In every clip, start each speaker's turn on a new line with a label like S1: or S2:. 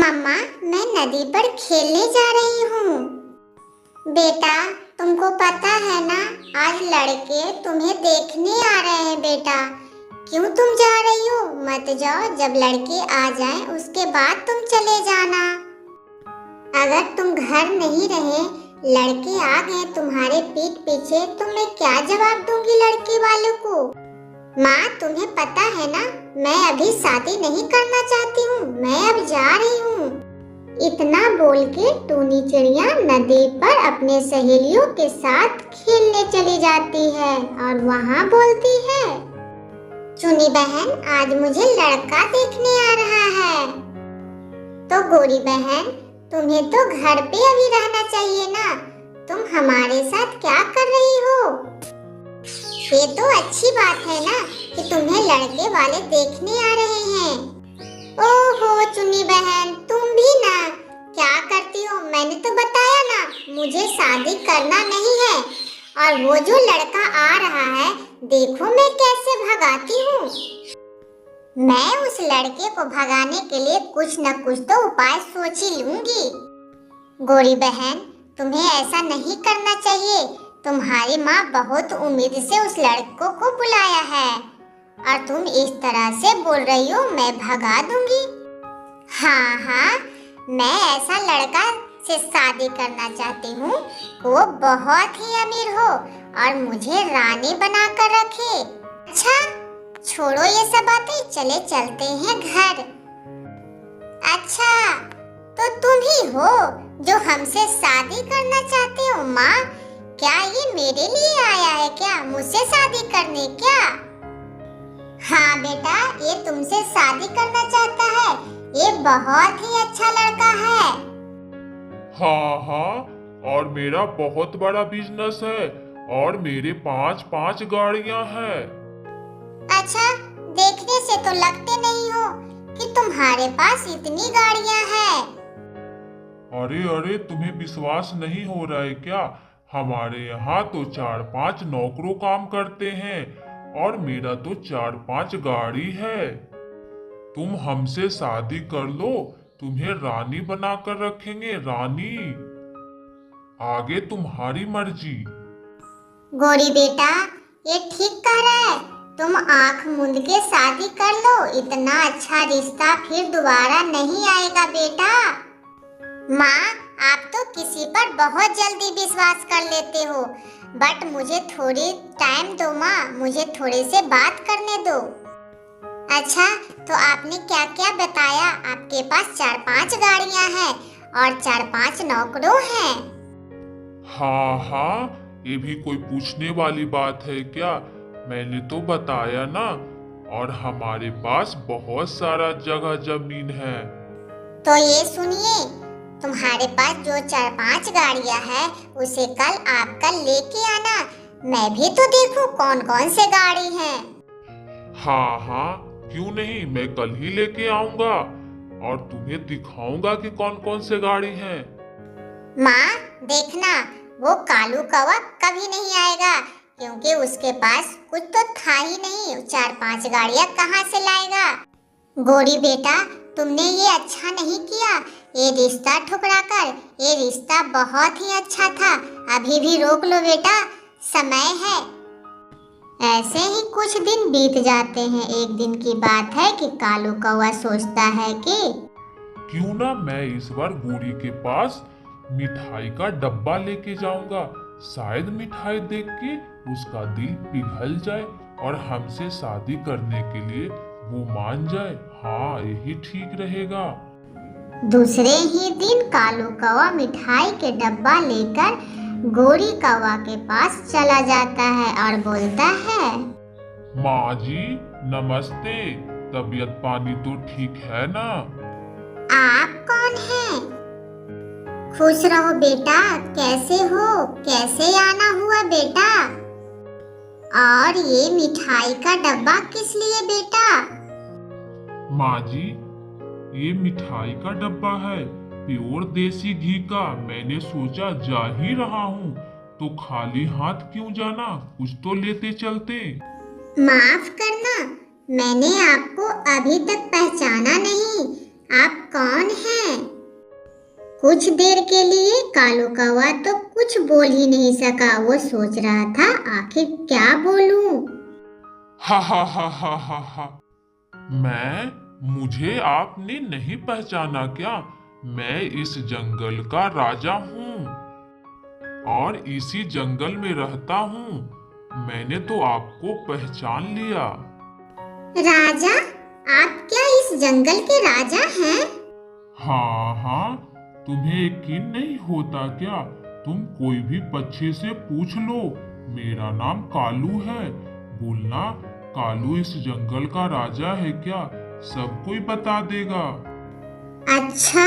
S1: मम्मा, मैं नदी पर खेलने जा रही हूँ। बेटा, तुमको पता है ना, आज लड़के तुम्हें देखने आ रहे हैं। बेटा, क्यों तुम जा रही हो? मत जाओ, जब लड़के आ जाएं उसके बाद तुम चले जाना। अगर तुम घर नहीं रहे, लड़के आ गए तुम्हारे पीठ पीछे, तो मैं क्या जवाब दूंगी लड़के वालों को? माँ, तुम्हें पता है ना, मैं अभी शादी नहीं करना चाहती हूँ, मैं अब जा रही हूँ। इतना बोल के टूनी चिड़िया नदी पर अपने सहेलियों के साथ खेलने चली जाती है और वहाँ बोलती है, चुनी बहन, आज मुझे लड़का देखने आ रहा है। तो गोरी बहन, तुम्हें तो घर पे अभी रहना चाहिए ना, तुम हमारे साथ क्या कर रही हो? ये तो अच्छी बात है ना कि तुम्हें लड़के वाले देखने आ रहे हैं। ओहो चुन्नी बहन, तुम भी ना, क्या करती हो? मैंने तो बताया ना, मुझे शादी करना नहीं है। और वो जो लड़का आ रहा है, देखो मैं कैसे भगाती हूँ। मैं उस लड़के को भगाने के लिए कुछ न कुछ तो उपाय सोच ही लूंगी। गोरी बहन, तुम्हें ऐसा नहीं करना चाहिए। तुम्हारी माँ बहुत उम्मीद से उस लड़कों को बुलाया है और तुम इस तरह से बोल रही हो मैं भगा दूंगी। हाँ, मैं ऐसा लड़का से शादी करना चाहती हूँ, वो बहुत ही अमीर हो और मुझे रानी बना कर रखे। अच्छा, छोड़ो ये सब बातें, चले चलते हैं घर। अच्छा, तो तुम ही हो जो हमसे शादी करना चाहते हो? माँ, क्या ये मेरे लिए आया है क्या, मुझसे शादी करने? क्या? हाँ बेटा, ये तुमसे शादी करना चाहता है, ये बहुत ही अच्छा लड़का है।
S2: हाँ, और मेरा बहुत बड़ा बिजनेस है और मेरे 5 गाड़ियां हैं।
S1: अच्छा, देखने से तो लगते नहीं हो कि तुम्हारे पास इतनी गाड़ियां हैं।
S2: अरे, तुम्हें विश्वास नहीं हो रहा है क्या? हमारे यहाँ तो 4-5 नौकरों काम करते हैं और मेरा तो 4-5 गाड़ी है। तुम हमसे शादी कर लो, तुम्हें रानी बनाकर रखेंगे, रानी। आगे तुम्हारी मर्जी।
S1: गोरी बेटा, ये ठीक कह रहा है, तुम आंख मूंद के शादी कर लो, इतना अच्छा रिश्ता फिर दोबारा नहीं आएगा बेटा। माँ, आप तो किसी पर बहुत जल्दी विश्वास कर लेते हो, बट मुझे थोड़ी टाइम दो माँ, मुझे थोड़े से बात करने दो। अच्छा, तो आपने क्या क्या बताया? आपके पास 4-5 गाड़ियाँ हैं और 4-5 नौकरों हैं।
S2: हाँ, ये भी कोई पूछने वाली बात है क्या? मैंने तो बताया ना, और हमारे पास बहुत सारा जगह जमीन है।
S1: तो ये सुनिए, तुम्हारे पास जो 4-5 गाड़ियाँ हैं, उसे कल आप कल लेके आना, मैं भी तो देखूं कौन कौन से गाड़ी हैं।
S2: हाँ, क्यों नहीं, मैं कल ही लेके आऊंगा और तुम्हें दिखाऊंगा कि कौन कौन से गाड़ी हैं।
S1: माँ, देखना, वो कालू कौवा कभी नहीं आएगा, क्योंकि उसके पास कुछ तो था ही नहीं, 4-5 गाड़ियाँ कहाँ से लाएगा। गोरी बेटा, तुमने ये अच्छा नहीं किया, ये रिश्ता ठुकरा कर। ये रिश्ता बहुत ही अच्छा था, अभी भी रोक लो बेटा, समय है। ऐसे ही कुछ दिन बीत जाते हैं। एक दिन की बात है कि कालू कौवा सोचता है कि
S2: क्यों ना मैं इस बार गोरी के पास मिठाई का डब्बा लेके जाऊंगा, शायद मिठाई देख के उसका दिल पिघल जाए और हमसे शादी करने के लिए वो मान जाए। हाँ, यही ठीक रहेगा।
S1: दूसरे ही दिन कालू कौवा मिठाई के डब्बा लेकर गोरी कौवा के पास चला जाता है और बोलता है,
S2: माँ जी नमस्ते, तबीयत पानी तो ठीक है ना?
S1: आप कौन हैं? खुश रहो बेटा, कैसे हो? कैसे आना हुआ बेटा? और ये मिठाई का डब्बा किस लिए बेटा?
S2: माँ जी, ये मिठाई का डब्बा है, प्योर देसी घी का। मैंने सोचा जा ही रहा हूँ तो खाली हाथ क्यों जाना, कुछ तो लेते चलते।
S1: माफ करना, मैंने आपको अभी तक पहचाना नहीं, आप कौन हैं? कुछ देर के लिए कालू कौवा तो कुछ बोल ही नहीं सका। वो सोच रहा था आखिर क्या बोलूं।
S2: हा हा हा हा हा हा। मुझे आपने नहीं पहचाना क्या? मैं इस जंगल का राजा हूँ और इसी जंगल में रहता हूँ। मैंने तो आपको पहचान लिया।
S1: राजा? आप क्या इस जंगल के राजा हैं?
S2: हाँ हाँ, तुम्हें यकीन नहीं होता क्या? तुम कोई भी बच्चे से पूछ लो, मेरा नाम कालू है। बोलना कालू इस जंगल का राजा है क्या? सब कोई बता देगा।
S1: अच्छा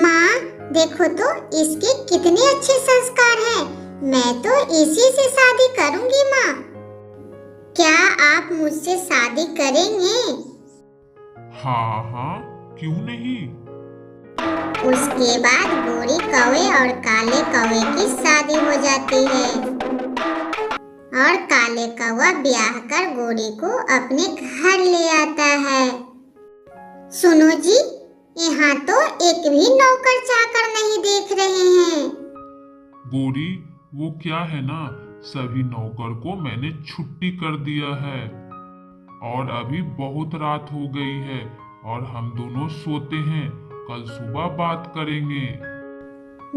S1: माँ, देखो तो इसके कितने अच्छे संस्कार हैं। मैं तो इसी से शादी करूंगी माँ। क्या आप मुझसे शादी करेंगे?
S2: हाँ हाँ, क्यों नहीं।
S1: उसके बाद गोरी कौवे और काले कौवे की शादी हो जाती है और काले कौवा ब्याह कर गोरी को अपने घर ले आता है। सुनो जी, यहाँ तो एक भी नौकर चाकर नहीं देख रहे हैं।
S2: गोरी, वो क्या है ना, सभी नौकर को मैंने छुट्टी कर दिया है और अभी बहुत रात हो गई है और हम दोनों सोते हैं। कल सुबह बात करेंगे।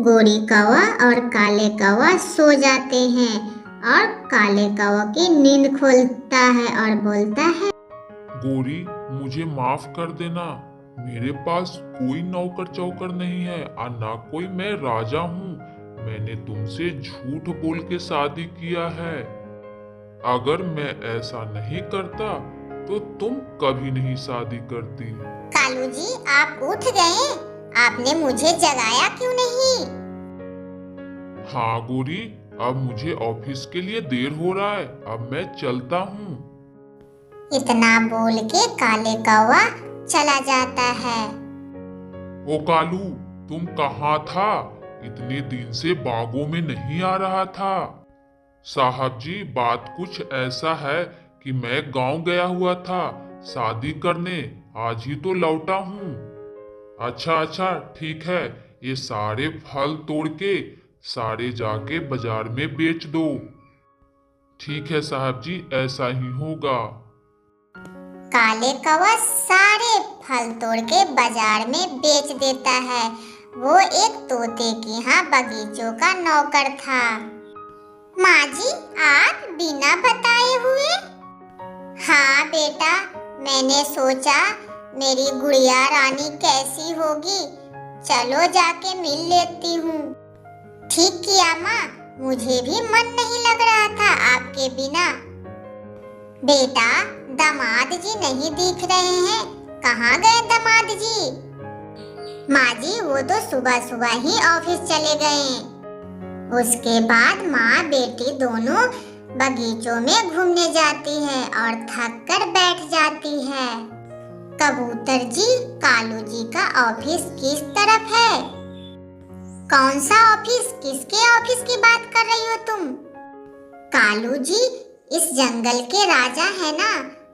S1: गोरी कौवा और काले कौवा सो जाते हैं और काले कौवा की नींद खुलता है और बोलता है,
S2: गोरी, मुझे माफ कर देना। मेरे पास कोई नौकर चौकर नहीं है और ना कोई मैं राजा हूँ। मैंने तुमसे झूठ बोल के शादी किया है। अगर मैं ऐसा नहीं करता तो तुम कभी नहीं शादी करती।
S1: कालू जी आप उठ गए? आपने मुझे जगाया क्यों नहीं?
S2: हाँ गोरी, अब मुझे ऑफिस के लिए देर हो रहा है। अब मैं चलता हूँ।
S1: इतना बोल के काले कौवा चला जाता है।
S2: ओ कालू, तुम कहाँ था? इतने दिन से बागों में नहीं आ रहा था। साहब जी, बात कुछ ऐसा है कि मैं गांव गया हुआ था शादी करने। आज ही तो लौटा हूँ। अच्छा अच्छा, ठीक है। ये सारे फल तोड़ के सारे जाके बाजार में बेच दो। ठीक है साहब जी, ऐसा ही होगा।
S1: काले कौवा सारे फल तोड़ के बाजार में बेच देता है। वो एक तोते के यहाँ बगीचों का नौकर था। माँ जी, आप बिना बताए हुए? हाँ बेटा, मैंने सोचा मेरी गुड़िया रानी कैसी होगी, चलो जाके मिल लेती हूँ। ठीक किया माँ, मुझे भी मन नहीं लग रहा था आपके बिना। बेटा, दामाद जी नहीं दिख रहे हैं, कहाँ गए दामाद जी? माँ जी, वो तो सुबह सुबह ही ऑफिस चले गए। उसके बाद माँ बेटी दोनों बगीचों में घूमने जाती है और थक कर बैठ जाती है। कबूतर जी, कालू जी का ऑफिस किस तरफ है? कौन सा ऑफिस? किसके ऑफिस की बात कर रही हो तुम? कालू जी इस जंगल के राजा है ना,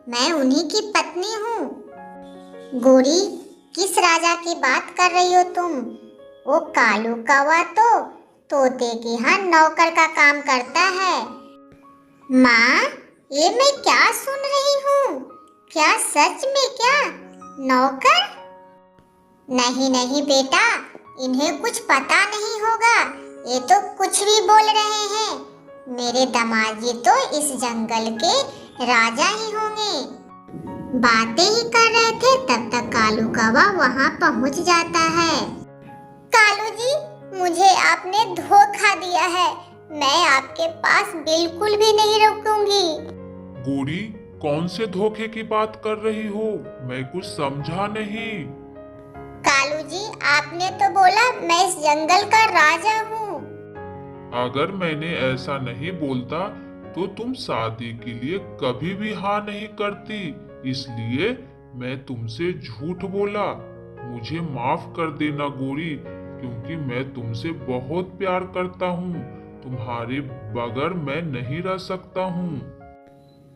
S1: मैं उन्हीं की पत्नी हूँ। गोरी, किस राजा की बात कर रही हो तुम? वो कालू कौवा तो तोते के यहाँ नौकर का काम करता है। माँ, ये मैं क्या सुन रही हूँ? क्या सच में क्या नौकर? नहीं नहीं बेटा, इन्हें कुछ पता नहीं होगा, ये तो कुछ भी बोल रहे हैं। मेरे दामाद जी तो इस जंगल के राजा ही होंगे। बातें ही कर रहे थे तब तक कालू कौवा वहाँ पहुँच जाता है। कालू जी, मुझे आपने धोखा दिया है, मैं आपके पास बिल्कुल भी नहीं रुकूंगी।
S2: गोरी, कौन से धोखे की बात कर रही हो? मैं कुछ समझा नहीं।
S1: कालू जी, आपने तो बोला मैं इस जंगल का राजा हूँ।
S2: अगर मैंने ऐसा नहीं बोलता तो तुम शादी के लिए कभी भी हाँ नहीं करती, इसलिए मैं तुमसे झूठ बोला। मुझे माफ कर देना गोरी, क्योंकि मैं तुमसे बहुत प्यार करता हूँ। तुम्हारे बगैर मैं नहीं रह सकता हूँ।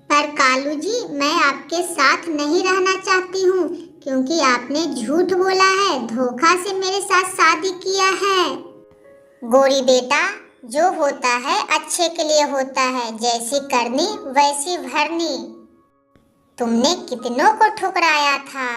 S1: पर कालू जी, मैं आपके साथ नहीं रहना चाहती हूँ, क्योंकि आपने झूठ बोला है, धोखा से मेरे साथ शादी किया है। गोरी बेटा, जो होता है अच्छे के लिए होता है, जैसी करनी वैसी भरनी। तुमने कितनों को ठुकराया था,